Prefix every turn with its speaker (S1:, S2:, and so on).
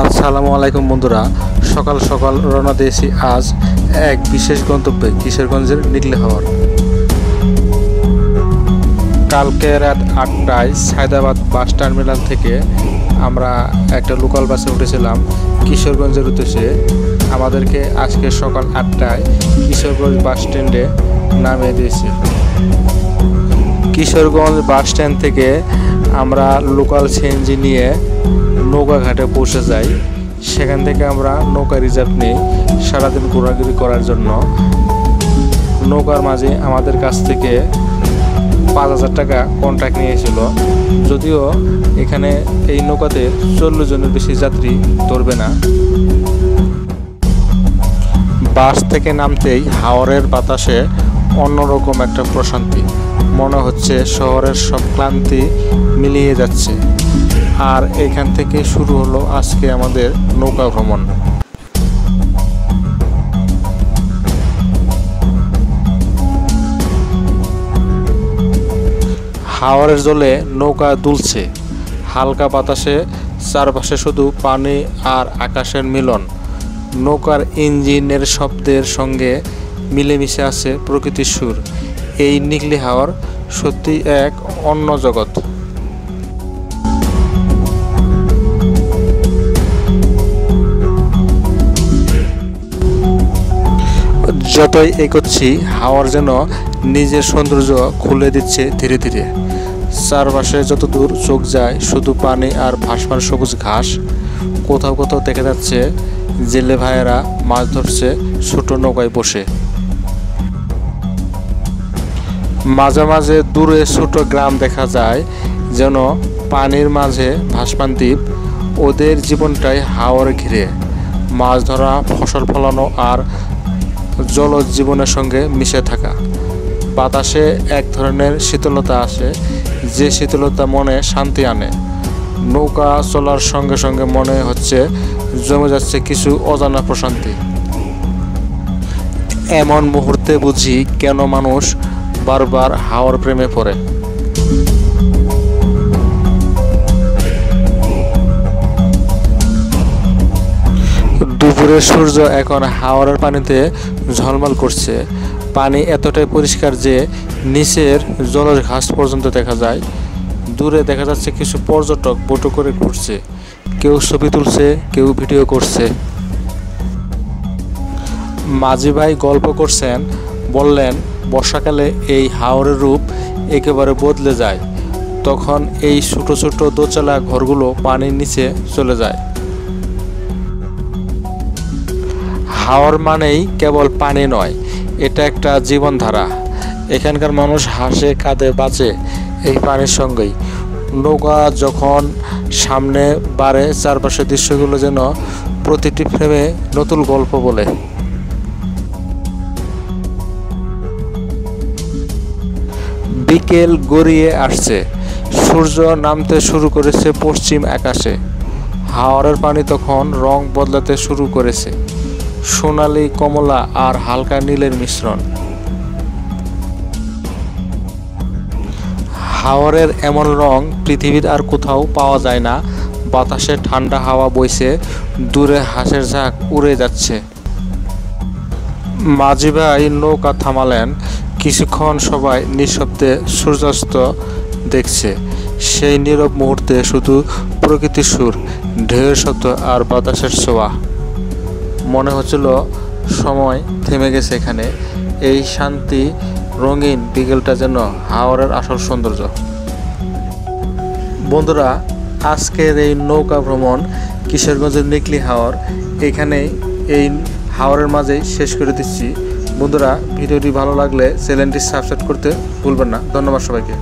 S1: আসসালামু আলাইকুম বন্ধুরা, সকাল সকাল রওনা দিয়েছি আজ এক বিশেষ গন্তব্যে কিশোরগঞ্জের নিকলি হাওর। কালকে রাত 8টায় সায়দাবাদ বাস টার্মিনাল থেকে আমরা একটা লোকাল বাসে উঠেছিলাম কিশোরগঞ্জের উদ্দেশ্যে। আমাদেরকে আজকে সকাল 8টায় কিশোরগঞ্জ বাস স্ট্যান্ডে নামিয়ে দিয়েছে। কিশোরগঞ্জ বাস স্ট্যান্ড থেকে আমরা লোকাল সিএনজি নিয়ে নৌকা ঘাটে পৌঁছে যাই। সেখান থেকে আমরা নৌকা রিজার্ভ নিই সারাদিন ঘোরাঘুরি করার জন্য। নৌকার মাঝে আমাদের কাছ থেকে 5,000 টাকা কন্ট্রাক্ট নিয়েছিল, যদিও এখানে এই নৌকাতে 40 জনের বেশি যাত্রী ধরবে না। বাস থেকে নামতেই হাওরের বাতাসে অন্যরকম একটা প্রশান্তি, মনে হচ্ছে শহরের সব ক্লান্তি মিলিয়ে যাচ্ছে। আর এখান থেকে শুরু হলো আজকে আমাদের নৌকা ভ্রমণ। হাওরের জলে নৌকা দুলছে হালকা বাতাসে, চারপাশে শুধু পানি আর আকাশের মিলন। নৌকার ইঞ্জিনের শব্দের সঙ্গে মিলেমিশে আছে প্রকৃতির সুর। এই নিকলি হাওর সত্যি এক অন্য জগৎ। যতই এগোচ্ছি হাওর যেন নিজের সৌন্দর্য খুলে দিচ্ছে ধীরে ধীরে। চারপাশে যতদূর চোখ যায় শুধু পানি আর ভাসমান সবুজ ঘাস। কোথাও কোথাও দেখা যাচ্ছে জেলে ভাইয়েরা মাছ ধরছে ছোট নৌকায় বসে। মাঝে মাঝে দূরে ছোট গ্রাম দেখা যায়, যেন পানির মাঝে ভাসমান দ্বীপ। ওদের জীবনটাই হাওর ঘিরে, মাছ ধরা, ফসল ফলানো আর জলজ জীবনের সঙ্গে মিশে থাকা। বাতাসে এক ধরনের শীতলতা আসে, যে শীতলতা মনে শান্তি আনে। নৌকা চলার সঙ্গে সঙ্গে মনে হচ্ছে জমে যাচ্ছে কিছু অজানা প্রশান্তি। এমন মুহূর্তে বুঝি কেন মানুষ বারবার হাওর প্রেমে পড়ে। দুপুরের সূর্য এখন হাওরের পানিতে ঝলমল করছে। পানি এতটাই পরিষ্কার যে নিচের জলজ ঘাস পর্যন্ত দেখা যায়। দূরে দেখা যাচ্ছে কিছু পর্যটক বোটে করে ঘুরছে, কেউ ছবি তুলছে, কেউ ভিডিও করছে। মাঝি ভাই গল্প করছেন, বললেন বর্ষাকালে এই হাওরের রূপ একেবারে বদলে যায়। তখন এই ছোট ছোট দোতলা ঘরগুলো পানির নিচে চলে যায়। হাওর মানেই কেবল পানি নয়, এটা একটা জীবনধারা। এখানকার মানুষ হাসে, কাঁদে, বাঁচে এই পানির সঙ্গেই। নৌকা যখন সামনে বাড়ে, চারপাশের দৃশ্যগুলো যেন প্রতিটি ফ্রেমে নতুন গল্প বলে। বিকেল গড়িয়ে আসছে, সূর্য নামতে শুরু করেছে পশ্চিম আকাশে। হাওরের পানি তখন রং বদলাতে শুরু করেছে, সোনালি, কমলা আর হালকা নীলের মিশ্রণ। হাওরের এমন রং পৃথিবীর আর কোথাও পাওয়া যায় না। বাতাসে ঠান্ডা হাওয়া বইছে, দূরে হাঁসের ঝাঁক উড়ে যাচ্ছে। মাঝি ভাই নৌকা থামালেন। কিছুক্ষণ সবাই নিঃশব্দে সূর্যাস্ত দেখছে। সেই নীরব মুহূর্তে শুধু প্রকৃতির সুর, ঢেউয়ের শব্দ আর বাতাসের ছোঁয়া। মনে হচ্ছিল সময় থেমে গেছে এখানে। এই শান্তি রঙিন বিকেলটা যেন হাওরের আসল সৌন্দর্য। বন্ধুরা, আজকের এই নৌকা ভ্রমণ কিশোরগঞ্জের নিকলি হাওর এখানেই এই হাওরের মাঝেই শেষ করে দিচ্ছি। বন্ধুরা, ভিডিওটি ভালো লাগলে চ্যানেলটি সাবস্ক্রাইব করতে ভুলবেন না। ধন্যবাদ সবাইকে।